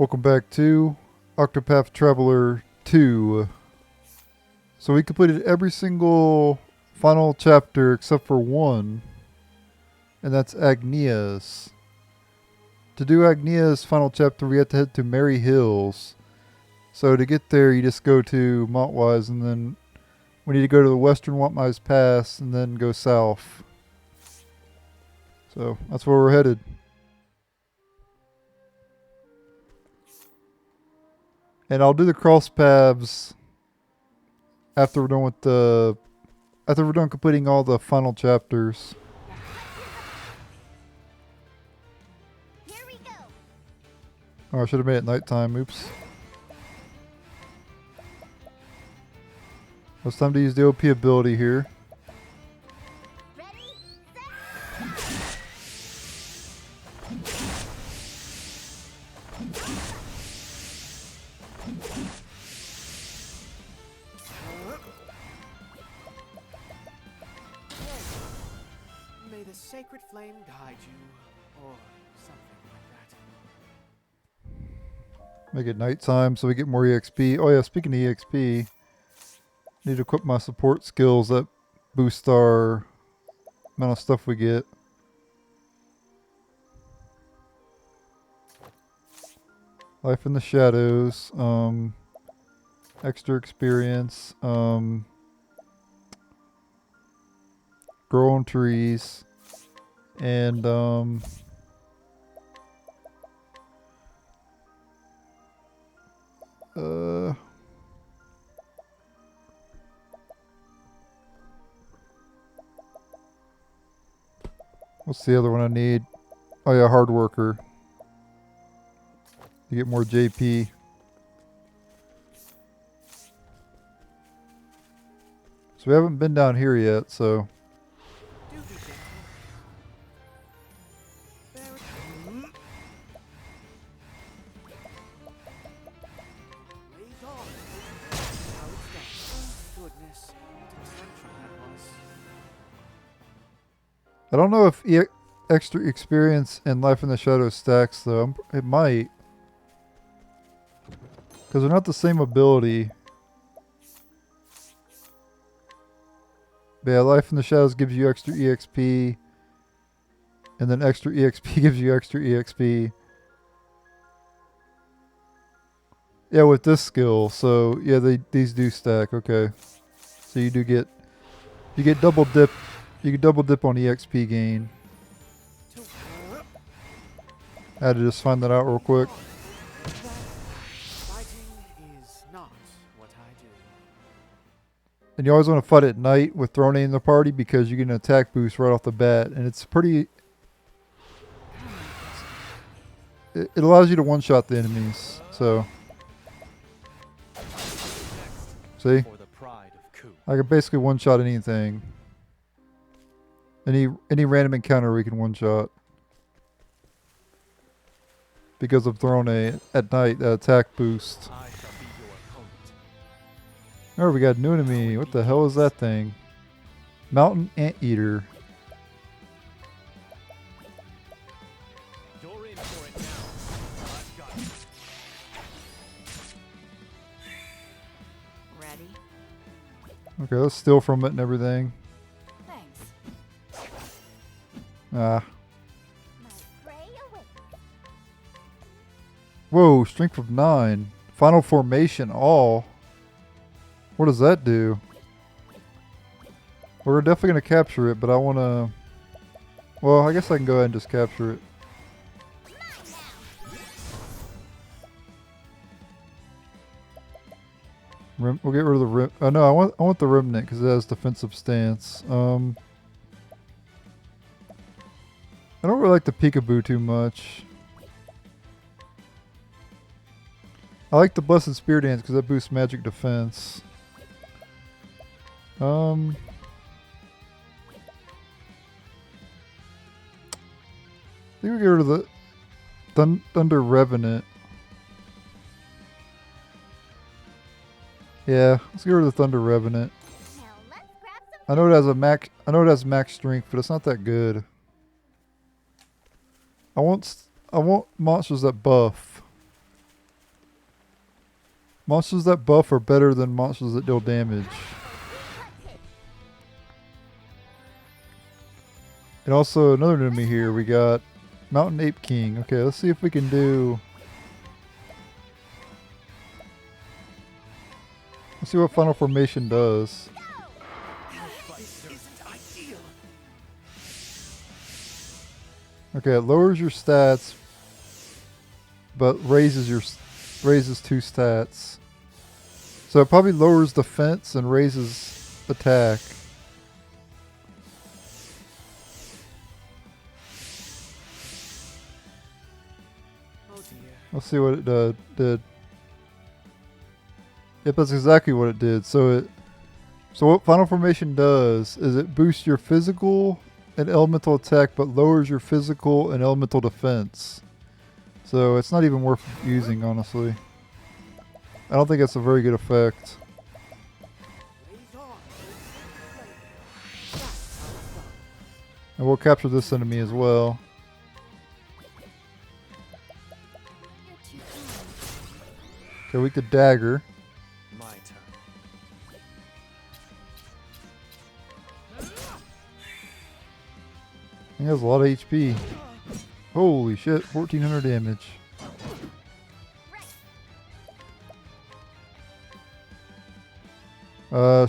Welcome back to Octopath Traveler 2. So we completed every single final chapter except for one, and that's Agnia's. To do Agnia's final chapter, we have to head to Mary Hills. So to get there, you just go to Montwise, and then we need to go to the Western Montwise Pass, and then go south. So that's where we're headed. And I'll do the cross paths after we're done completing all the final chapters. Here we go. Oh, I should have made it nighttime. Oops. It's time to use the OP ability here. Ready, May the sacred flame guide you, or something like that. Make it nighttime so we get more EXP. Oh yeah, speaking of EXP, need to equip my support skills that boost our amount of stuff we get. Life in the Shadows, extra experience, grow on trees, and what's the other one I need? Oh yeah, hard worker. To get more JP. So we haven't been down here yet, so Do be gentle. Very Raise on. How it's done. Goodness, what a tantrum that was. I don't know if extra experience and Life in the Shadows stacks though. It might. Because they're not the same ability. But yeah, Life in the Shadows gives you extra EXP. And then extra EXP gives you extra EXP. Yeah, with this skill. So yeah, these do stack. Okay. So you get double dip. You can double dip on EXP gain. I had to just find that out real quick. Fighting is not what I do. And you always want to fight at night with Throne in the party because you get an attack boost right off the bat. And it's pretty... It allows you to one-shot the enemies. So... See? I can basically one-shot anything. Any random encounter we can one-shot. Because of Throne at night, that attack boost. Oh, we got a new enemy. What the hell is that thing? Mountain Anteater. You're in for it now. I've got it. ready. Okay, let's steal from it and everything. Thanks. Ah. My prey awaits. Whoa, strength of 9. Final formation all. What does that do? We're definitely going to capture it, but I want to... Well, I guess I can go ahead and just capture it. We'll get rid of the oh no, I want the remnant because it has defensive stance. I don't really like the peekaboo too much. I like the blessed spear dance because that boosts magic defense. I think we get rid of the Thunder Revenant. Yeah, let's get rid of the Thunder Revenant. Now let's grab some. I know it has max strength, but it's not that good. I want monsters that buff. Monsters that buff are better than monsters that deal damage. And also another enemy here, we got Mountain Ape King. Okay, let's see if we can do... Let's see what Final Formation does. This isn't ideal. Okay, it lowers your stats, but raises 2 stats. So it probably lowers defense and raises attack. Oh dear. Let's see what it did. Yep, that's exactly what it did. So what Final Formation does is it boosts your physical and elemental attack, but lowers your physical and elemental defense. So it's not even worth using, honestly. I don't think it's a very good effect. Raise on. That's how it's done. And we'll capture this enemy as well. You're too kind. Okay, we could dagger. My turn. He has a lot of HP. Holy shit, 1400 damage.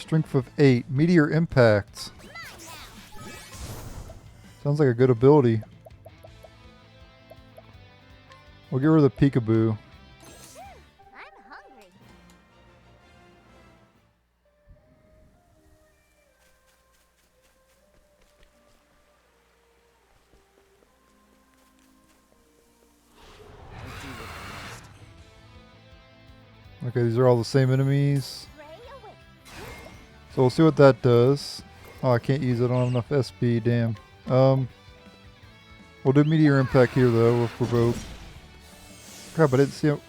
Strength of 8. Meteor Impact. Sounds like a good ability. We'll get rid of the peekaboo. I'm hungry. I'll do what I must. Okay, these are all the same enemies. Pray away. So we'll see what that does. Oh, I can't use it. I don't have enough SP. Damn. We'll do Meteor Impact here though. We'll provoke. Crap! I didn't see how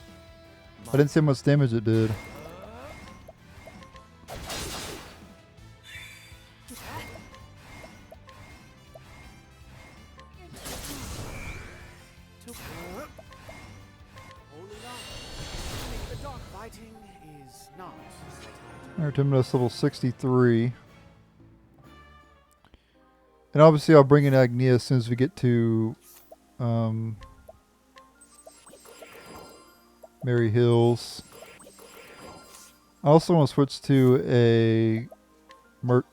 much damage it did. Holding on. The dark fighting is not what I do. Alright, Terminus level 63. And obviously I'll bring in Agnia as soon as we get to Mary Hills. I also want to switch to a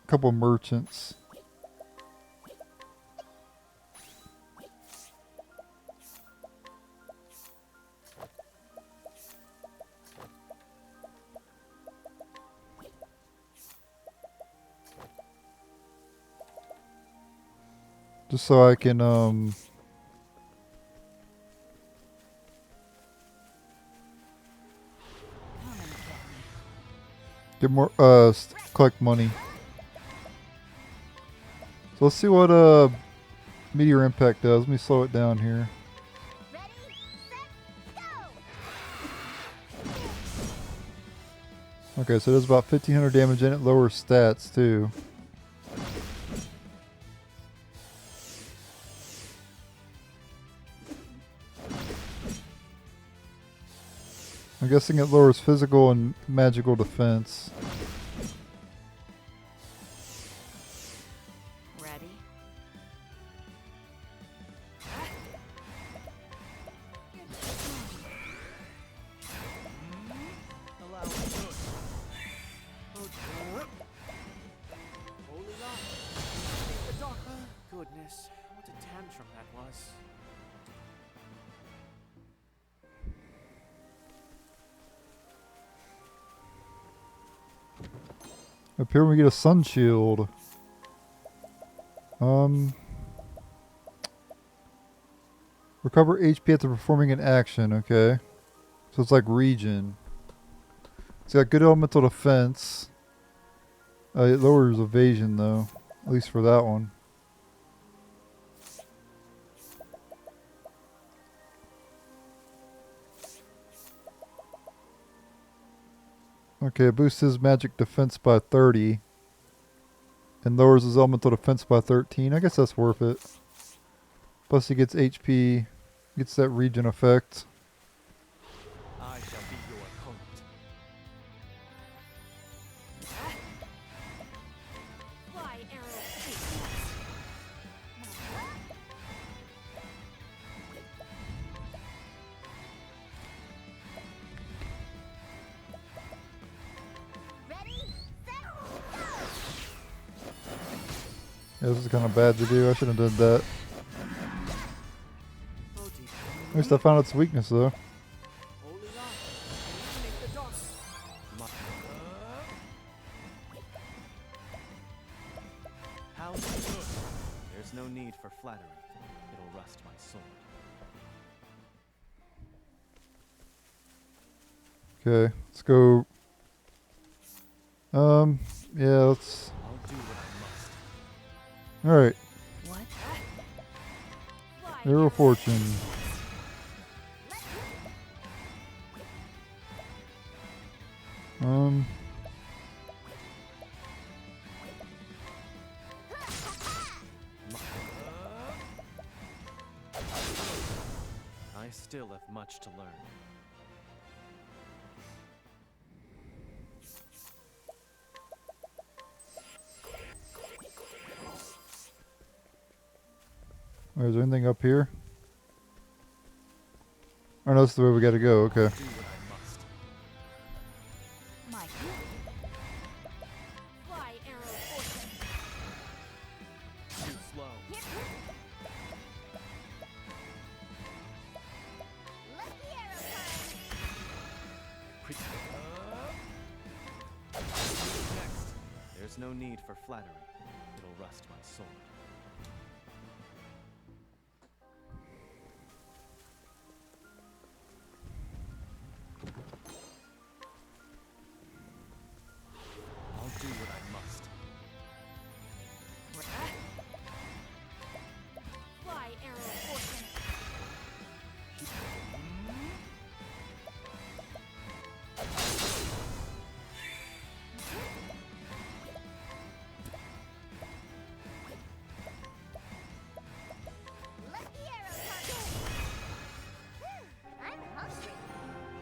couple merchants. Just so I can get more collect money. So let's see what Meteor Impact does. Let me slow it down here. Ready, set, go! Okay, so it does about 1500 damage and it lowers stats too. I'm guessing it lowers physical and magical defense. Ready? Allow me to. Oh dear. Holding on. The dark. Goodness, what a tantrum that was. Up here we get a sun shield. Recover HP after performing an action, okay. So it's like regen. It's got good elemental defense. It lowers evasion though, at least for that one. Okay, it boosts his magic defense by 30. And lowers his elemental defense by 13. I guess that's worth it. Plus he gets HP, gets that regen effect. I shall be your opponent. Yeah, this is kind of bad to do. I shouldn't have done that. Oh dear. At least I found its weakness though. Holy light, illuminate the darkness. My How's it good? There's no need for flattery. It'll rust my sword. Okay, let's go. Yeah, let's. I'll do what I must. All right, What? Arrow of Fortune. Um, I still have much to learn. is there anything up here? Oh, no, that's the way we gotta go. Okay. Do what I must. My fly arrow fortune. Too slow. Lucky arrow time. Next. There's no need for flattery. It'll rust my sword. I'll do what I must. Fly arrow fortune. Lucky arrow time. I'm hungry.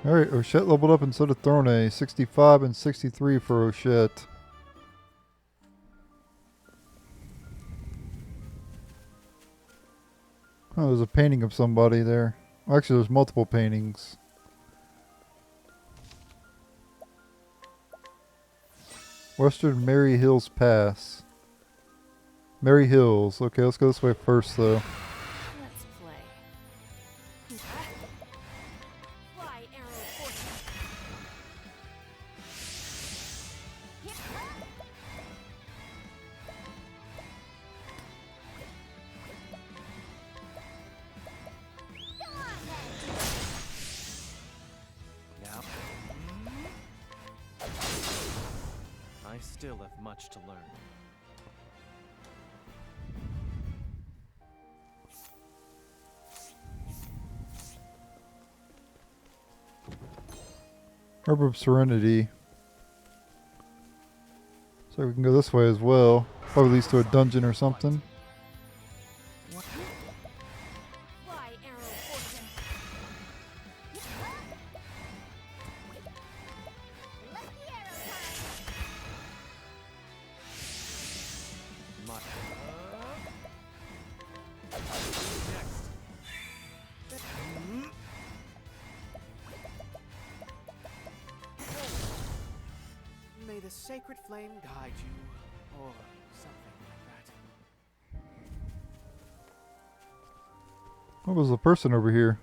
All right, Ochette leveled up and so did Throne. 65 and 63 for Ochette. Oh, there's a painting of somebody there. Well, actually, there's multiple paintings. Western Mary Hills Pass. Mary Hills. Okay, let's go this way first, though. Let's play. Fly arrow fortune. Go on then. Now. I still have much to learn. Herb of Serenity. So we can go this way as well. Probably leads to a dungeon or something. Fly arrow fortune. Lucky arrow time. My. Next. May the sacred flame guide you, or something like that. What was the person over here?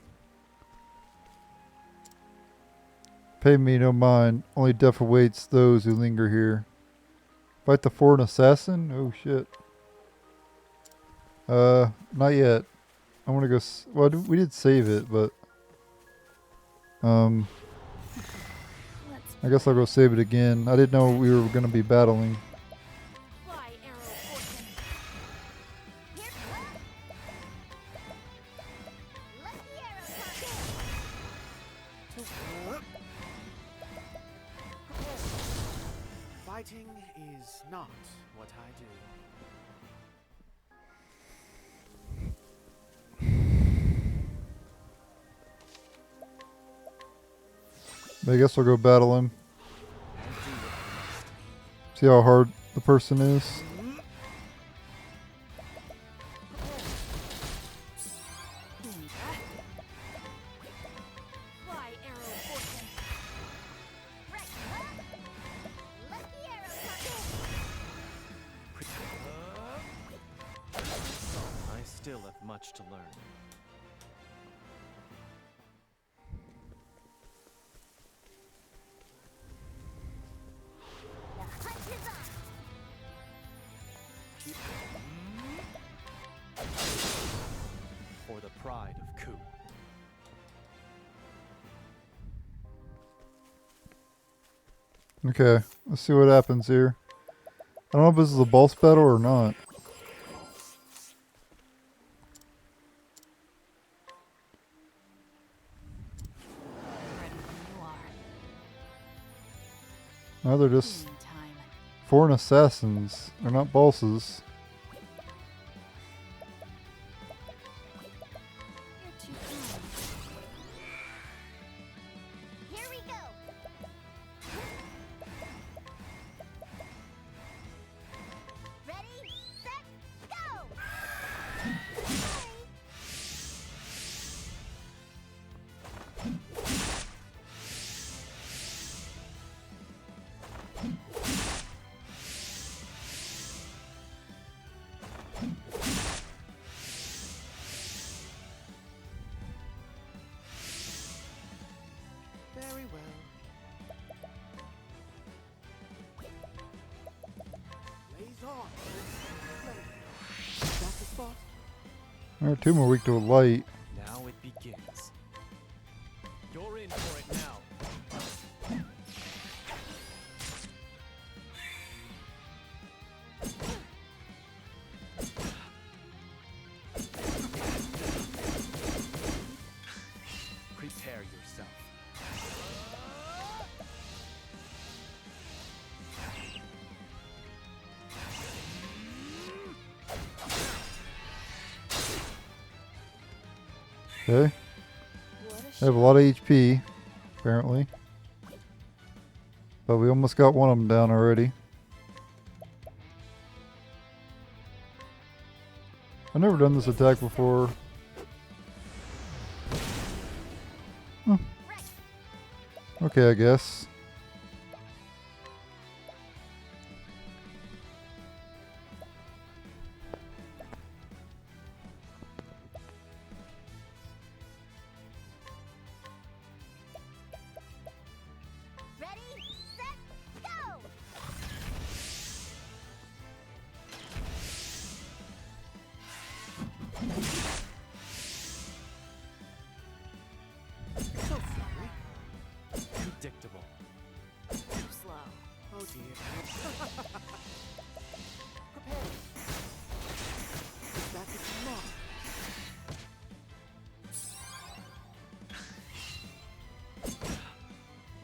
Pay me no mind. Only death awaits those who linger here. Fight the foreign assassin? Oh shit. Not yet. I want to go. Well, we did save it, but Let's I guess I'll go save it again. I didn't know we were gonna be battling. fly arrow fortune. Lucky arrow time. Fighting is not what I do. I guess I'll go battle him. See how hard the person is. Fly arrow fortune. Right. Lucky arrow time. much to learn. The hunt is on. For the pride of Ku. Okay, let's see what happens here. I don't know if this is a boss battle or not. Ready when you are. No, they're just In time. foreign assassins. They're not bosses. You're too kind. Here we go. Ready, set, go. Sorry. Very well. Blaze on. Is that the spot? There are two more weak to a light. Now it begins. You're in for it now. Prepare yourself. Okay. What a They have a lot of HP, apparently. But we almost got one of them down already. I've never done this attack before. Huh. Okay, I guess. Ready, set, go. So sorry. Predictable. too slow. Oh dear. Prepare. Is that the spot?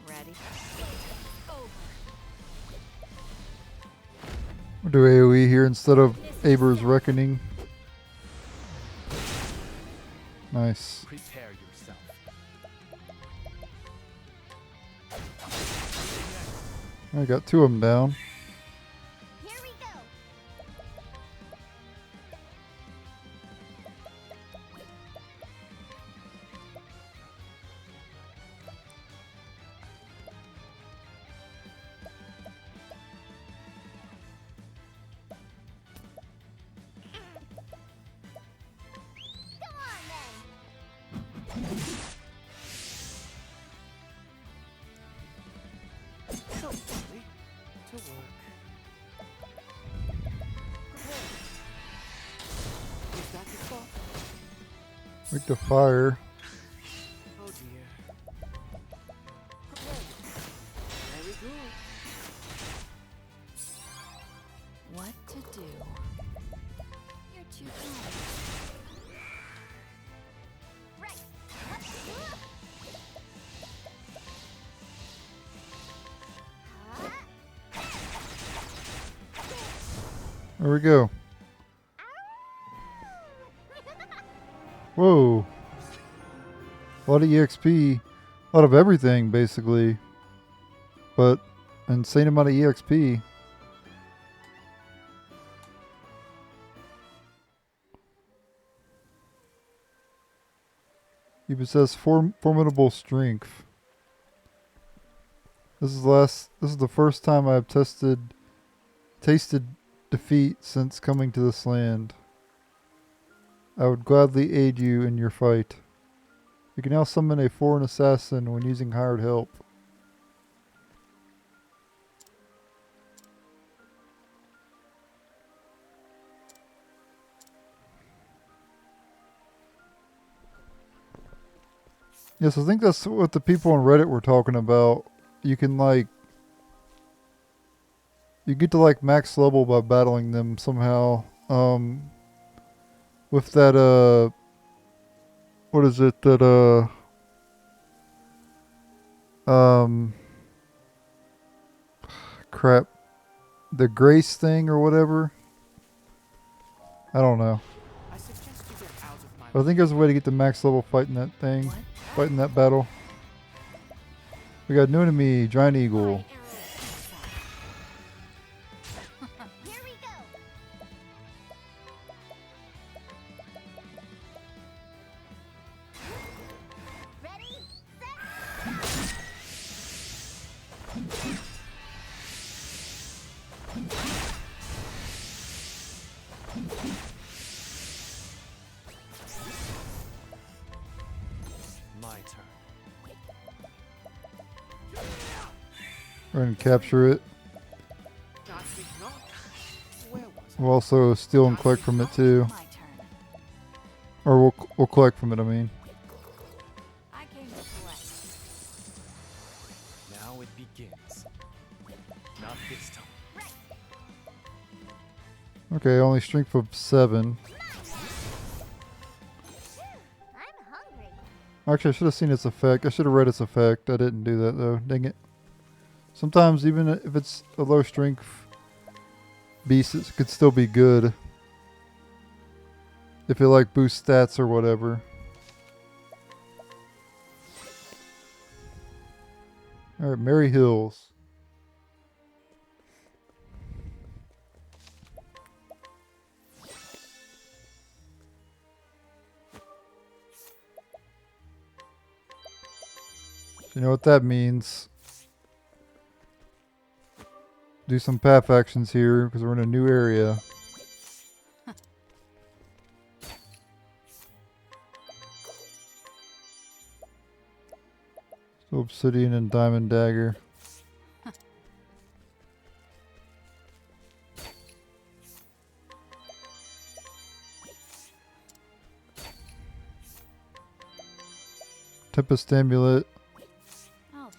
Ready? Over. We'll do AoE here instead of Aber's Reckoning. Nice. Prepare yourself. I got two of them down. Here we go. Go on then. So sorry. To work. Prepare. Is that the spot? Weak to fire. Oh dear. Prepare. Very good. What to do? You're too kind. Right. There we go. Whoa. A lot of EXP. A lot of everything, basically. But insane amount of EXP. You possess formidable strength. This is the first time I've tasted defeat since coming to this land. I would gladly aid you in your fight. You can now summon a foreign assassin when using hired help. Yes, I think that's what the people on Reddit were talking about. You can like, you get to like max level by battling them somehow. With that what is it that crap, the grace thing or whatever. I don't know. I suggest you get out of my But I think there's a way to get to max level fighting that thing, What? fighting that battle. We got new enemy, giant eagle. My arrow inside. Here we go. Ready, set, My turn. We're gonna capture it. I think not. Where was I? We'll also steal and collect from it too. My turn. Or we'll collect from it, I mean. I came to collect. Now it begins. Not this time. Okay, only strength of 7. I'm hungry. Actually, I should have seen its effect. I should have read its effect. I didn't do that though. Dang it. Sometimes even if it's a low strength beast, it could still be good. If it like boosts stats or whatever. Alright, Mary Hills. You know what that means. Do some path actions here because we're in a new area. So obsidian and diamond dagger. Tempest amulet. Oh,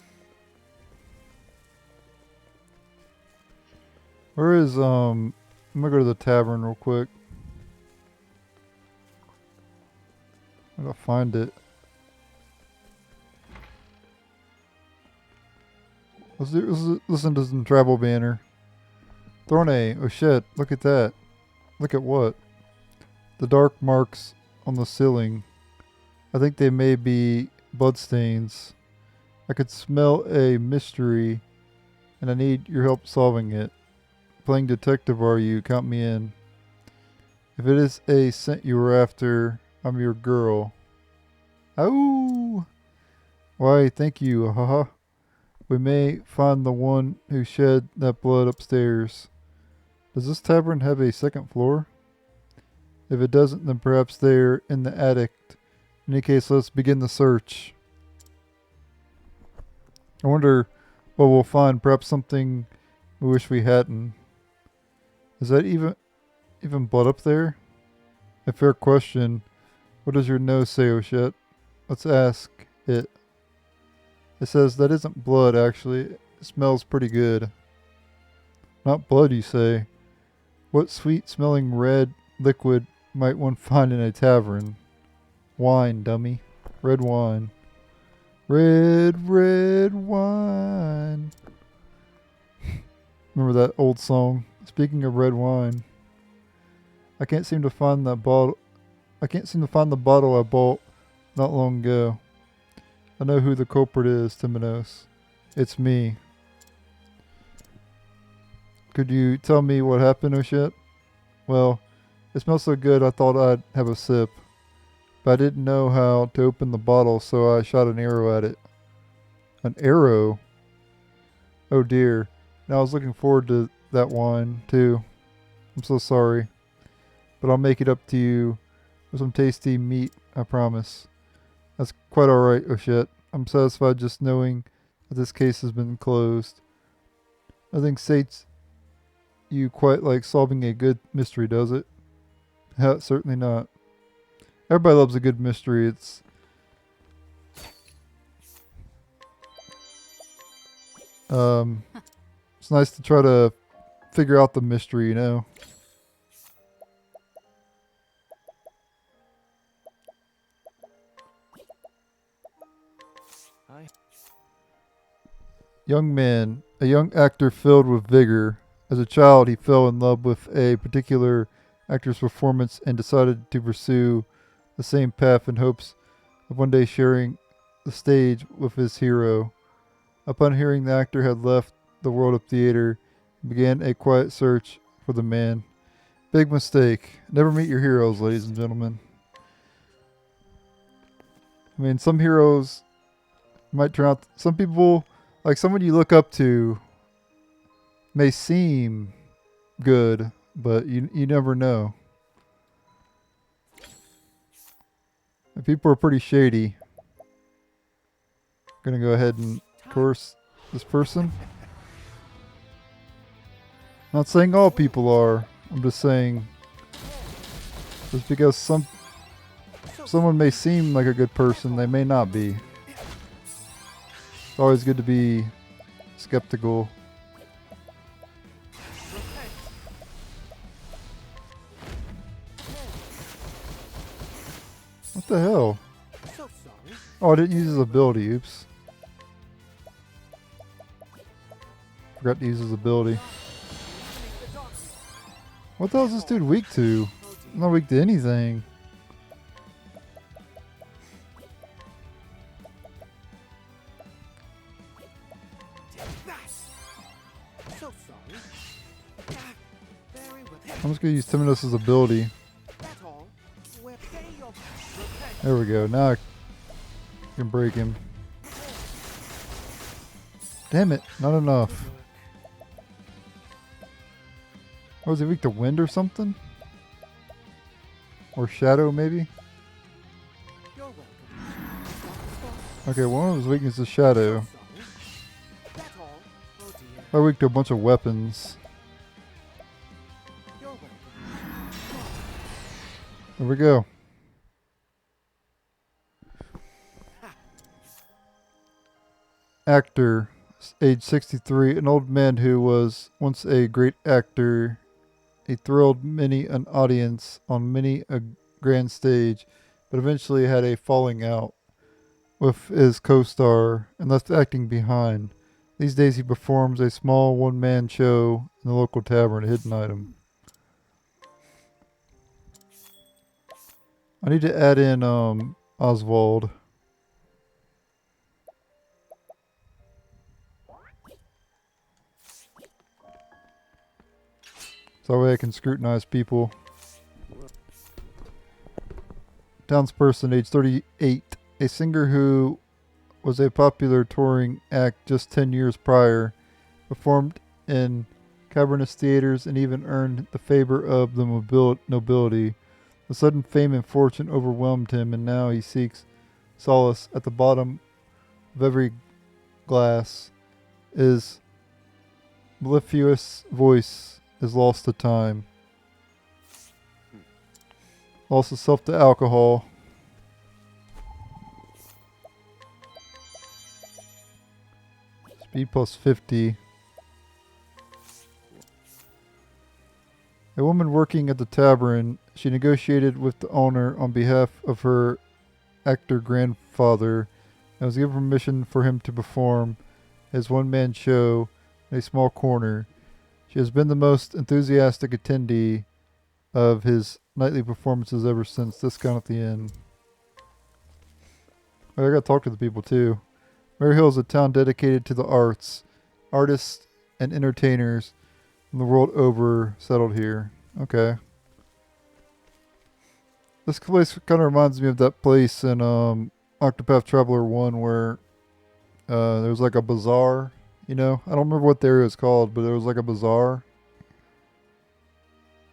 Where is I'm gonna go to the tavern real quick. I gotta find it. Let's listen to some travel banner. Thornay, oh shit, look at that. Look at what? The dark marks on the ceiling. I think they may be bloodstains. I could smell a mystery and I need your help solving it. Playing detective are you? Count me in. If it is a scent you were after, I'm your girl. Oh! Why, thank you, haha. We may find the one who shed that blood upstairs. Does this tavern have a second floor? If it doesn't, then perhaps they're in the attic. In any case, let's begin the search. I wonder what we'll find. Perhaps something we wish we hadn't. Is that even blood up there? A fair question. What does your nose say, oh shit? Let's ask it. It says that isn't blood, actually. It smells pretty good. Not blood, you say? What sweet-smelling red liquid might one find in a tavern? Wine, dummy. Red wine. Red, red wine. Remember that old song? Speaking of red wine. I can't seem to find that bottle. I can't seem to find the bottle I bought not long ago. I know who the culprit is, Timonos. It's me. Could you tell me what happened, oh shit? Well, it smells so good I thought I'd have a sip. But I didn't know how to open the bottle, so I shot an arrow at it. An arrow? Oh dear. Now I was looking forward to that wine, too. I'm so sorry. But I'll make it up to you for some tasty meat, I promise. That's quite alright, oh shit. I'm satisfied just knowing that this case has been closed. Nothing sates you quite like solving a good mystery, does it? Certainly not. Everybody loves a good mystery. It's it's nice to try to figure out the mystery, you know. I Young man, a young actor filled with vigor. As a child, he fell in love with a particular actor's performance and decided to pursue the same path in hopes of one day sharing the stage with his hero. Upon hearing the actor had left the world of theater, he began a quiet search for the man. Big mistake. Never meet your heroes, ladies and gentlemen. I mean, some heroes might turn out... Some people, like someone you look up to, may seem good, but you never know. And people are pretty shady. Gonna go ahead and course this person. Not saying all people are. I'm just saying just because someone may seem like a good person, they may not be. It's always good to be skeptical. What the hell? So sorry. Oh, I didn't use his ability. Oops. Forgot to use his ability. What the hell is this dude weak to? I'm not weak to anything. So sorry. Very well. I'm just gonna use Timidus' ability. That's all. We're pay your There we go. Now I can break him. Damn it, not enough. Was he weak to wind or something? Or shadow, maybe? You're welcome. Okay, one of his weaknesses is shadow. Sorry. That's all. Oh dear. I'm weak to a bunch of weapons. You're welcome. There we go. Actor, age 63, an old man who was once a great actor. He thrilled many an audience on many a grand stage, but eventually had a falling out with his co-star and left acting behind. These days he performs a small one-man show in the local tavern, a hidden item. I need to add in Oswald. So that way I can scrutinize people. Townsperson, age 38. A singer who was a popular touring act just 10 years prior. Performed in cavernous theaters and even earned the favor of the nobility. The sudden fame and fortune overwhelmed him, and now he seeks solace at the bottom of every glass. His mellifluous voice is lost to time. Lost itself to alcohol. Speed plus 50. A woman working at the tavern, she negotiated with the owner on behalf of her actor grandfather and was given permission for him to perform his one-man show in a small corner. She has been the most enthusiastic attendee of his nightly performances ever since. Discount at the end. Oh, I gotta talk to the people too. Mary Hill is a town dedicated to the arts. Artists and entertainers from the world over settled here. Okay. This place kind of reminds me of that place in Octopath Traveler 1 where there was like a bazaar. You know, I don't remember what the area is called, but there was like a bazaar.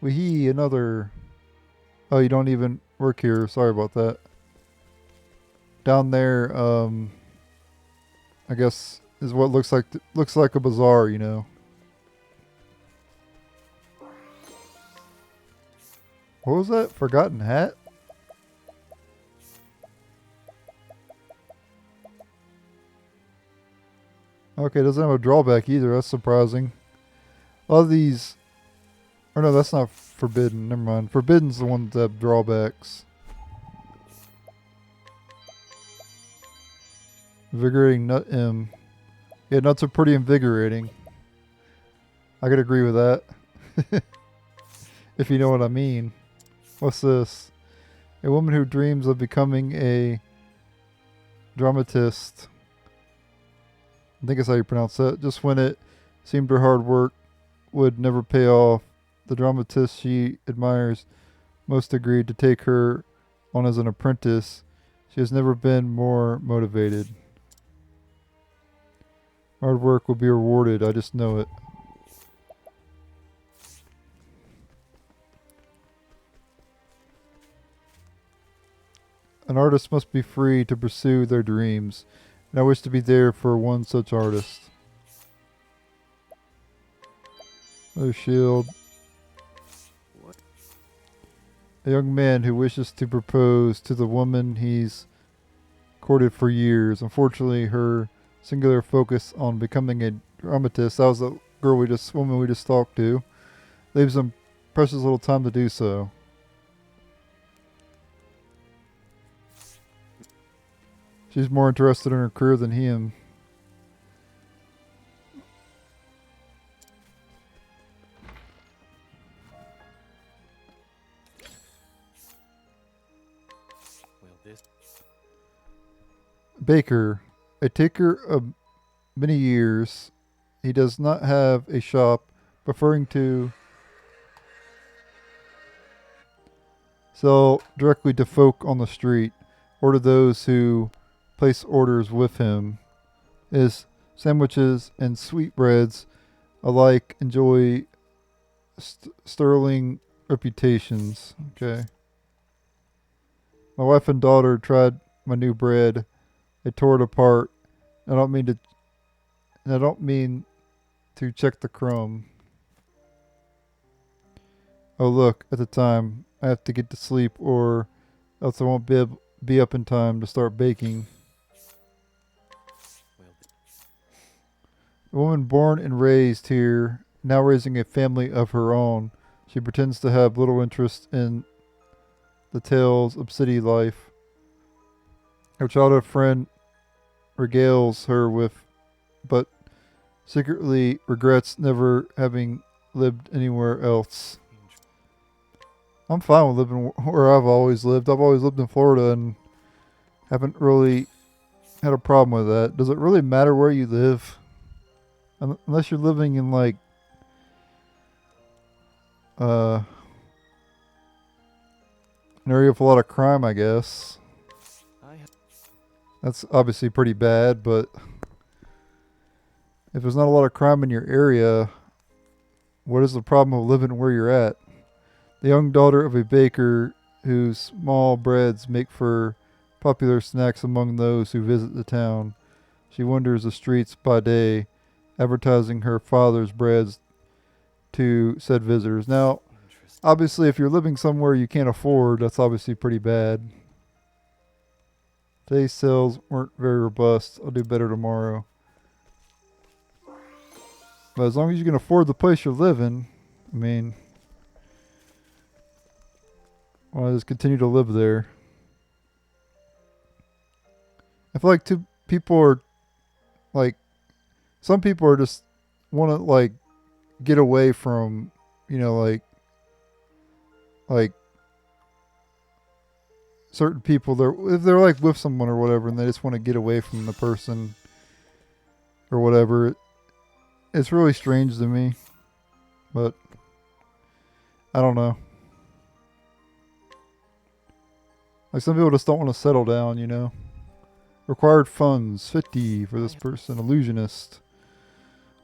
Wee, another... Oh, you don't even work here. Sorry about that. Down there, I guess is what looks like a bazaar, you know. What was that? Forgotten hat? Okay, doesn't have a drawback either. That's surprising. A lot of these... Or no, that's not forbidden. Never mind. Forbidden's the one that have drawbacks. Invigorating nut M. Yeah, nuts are pretty invigorating. I could agree with that. If you know what I mean. What's this? A woman who dreams of becoming a dramatist. I think that's how you pronounce that. Just when it seemed her hard work would never pay off, the dramatist she admires most agreed to take her on as an apprentice. She has never been more motivated. Hard work will be rewarded, I just know it. An artist must be free to pursue their dreams, and I wish to be there for one such artist. Another shield. What? A young man who wishes to propose to the woman he's courted for years. Unfortunately, her singular focus on becoming a dramatist, that was the woman we just talked to, leaves him precious little time to do so. She's more interested in her career than him. Will this Baker, a taker of many years, he does not have a shop, preferring to sell directly to folk on the street or to those who place orders with him. His sandwiches and sweetbreads alike enjoy sterling reputations. Okay. My wife and daughter tried my new bread. They tore it apart. I don't mean to check the crumb. Oh look, at the time I have to get to sleep or else I won't be up in time to start baking. will A woman born and raised here, now raising a family of her own. She pretends to have little interest in the tales of city life. Her childhood friend regales her with, but secretly regrets never having lived anywhere else. I'm fine with living where I've always lived. I've always lived in Florida and haven't really had a problem with that. Does it really matter where you live? Unless you're living in like an area with a lot of crime, I guess. That's obviously pretty bad, but if there's not a lot of crime in your area, what is the problem of living where you're at? The young daughter of a baker whose small breads make for popular snacks among those who visit the town. She wanders the streets by day, advertising her father's breads to said visitors. Now, obviously, if you're living somewhere you can't afford, that's obviously pretty bad. Today's sales weren't very robust. I'll do better tomorrow. But as long as you can afford the place you're living, I mean, why just continue to live there? I feel like people are like, some people are just want to like get away from, you know, like certain people. If they're like with someone or whatever, and they just want to get away from the person or whatever. It's really strange to me, but I don't know. Like some people just don't want to settle down, you know. Required funds, 50 for this person. Illusionist.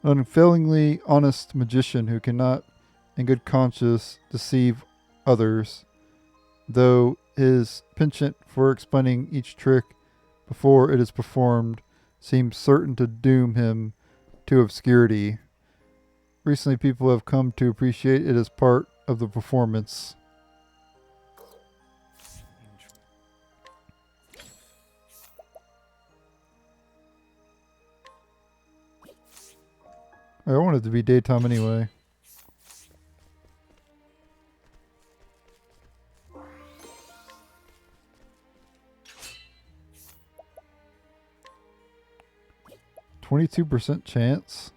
An unfailingly honest magician who cannot, in good conscience, deceive others, though his penchant for explaining each trick before it is performed seems certain to doom him to obscurity. Recently, people have come to appreciate it as part of the performance. I want it to be daytime anyway. %22 chance?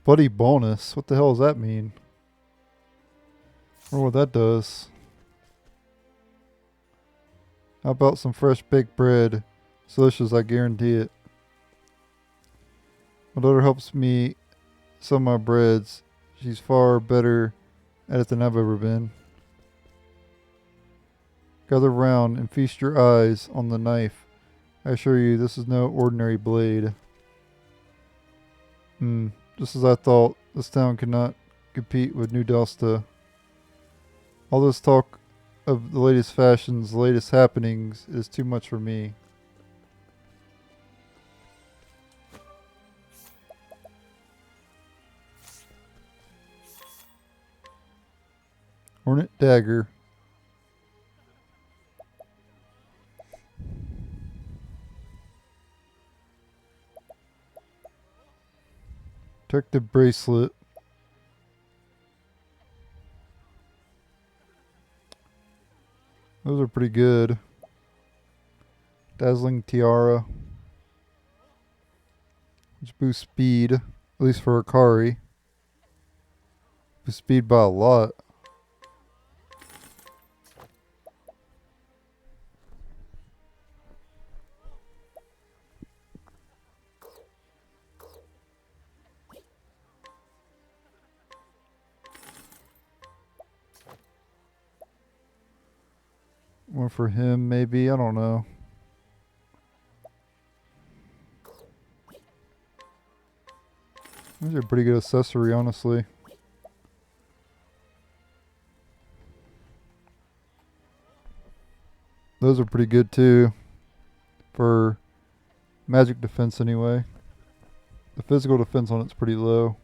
Buddy bonus? What the hell does that mean? I wonder what that does. How about some fresh baked bread? It's delicious, I guarantee it. My daughter helps me some of my breads. She's far better at it than I've ever been. Gather round and feast your eyes on the knife. I assure you, this is no ordinary blade. Just as I thought, this town cannot compete with New Delsta. All this talk of the latest fashions, the latest happenings is too much for me. Hornet dagger. Protective bracelet. Those are pretty good. Dazzling tiara. Which boosts speed, at least for Akari. Boosts speed by a lot. One for him, maybe. I don't know. These are a pretty good accessory, honestly. Those are pretty good, too. For magic defense, anyway. The physical defense on it's pretty low.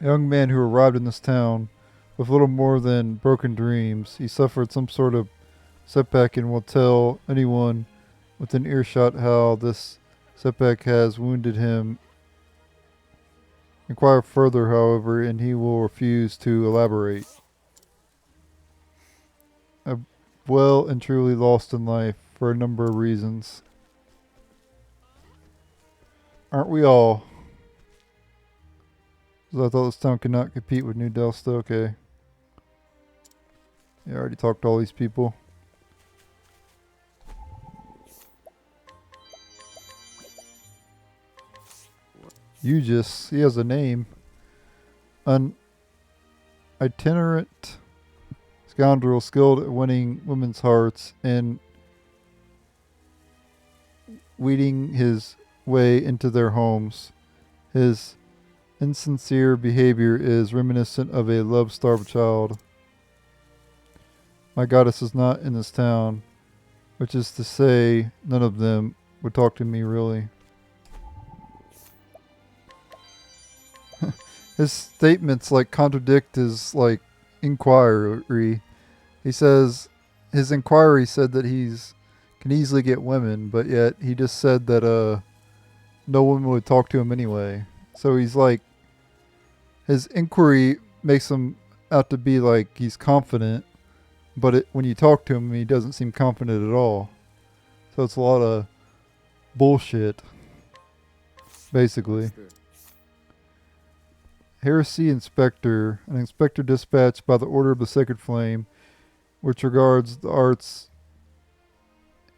A young man who arrived in this town with little more than broken dreams. He suffered some sort of setback and will tell anyone within earshot how this setback has wounded him. Inquire further, however, and he will refuse to elaborate. I'm well and truly lost in life for a number of reasons. Aren't we all? So I thought this town could not compete with New Delsta. Okay. Yeah, I already talked to all these people. Yugioh, he has a name. An itinerant scoundrel skilled at winning women's hearts and weeding his way into their homes. His insincere behavior is reminiscent of a love-starved child. My goddess is not in this town, which is to say, none of them would talk to me really. His statements contradict his inquiry. He says his inquiry said that can easily get women, but yet he just said that no woman would talk to him anyway. So he's his inquiry makes him out to be he's confident, but when you talk to him, he doesn't seem confident at all. So it's a lot of bullshit, basically. Heresy Inspector, an inspector dispatched by the Order of the Sacred Flame, which regards the arts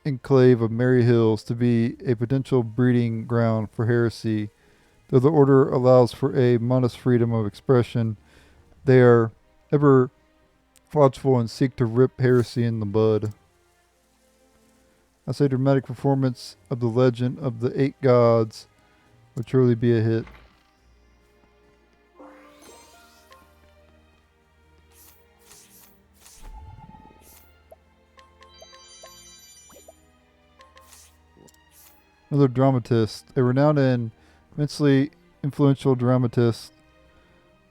enclave of Mary Hills to be a potential breeding ground for heresy. Though the Order allows for a modest freedom of expression, they are ever watchful and seek to rip heresy in the bud. I say dramatic performance of the Legend of the Eight Gods would truly be a hit. Another dramatist, a renowned and immensely influential dramatist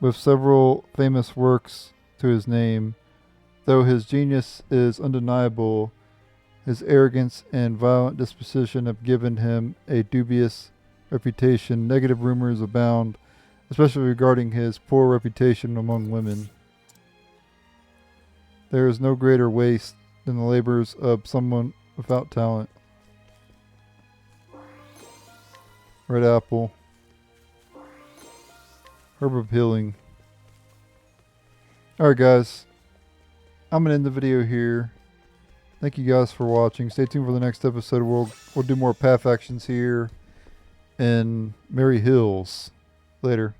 with several famous works to his name. Though his genius is undeniable, his arrogance and violent disposition have given him a dubious reputation. Negative rumors abound, especially regarding his poor reputation among women. There is no greater waste than the labors of someone without talent. Red apple. Herb of healing. Alright guys, I'm going to end the video here. Thank you guys for watching. Stay tuned for the next episode. We'll do more path actions here in Mary Hills. Later.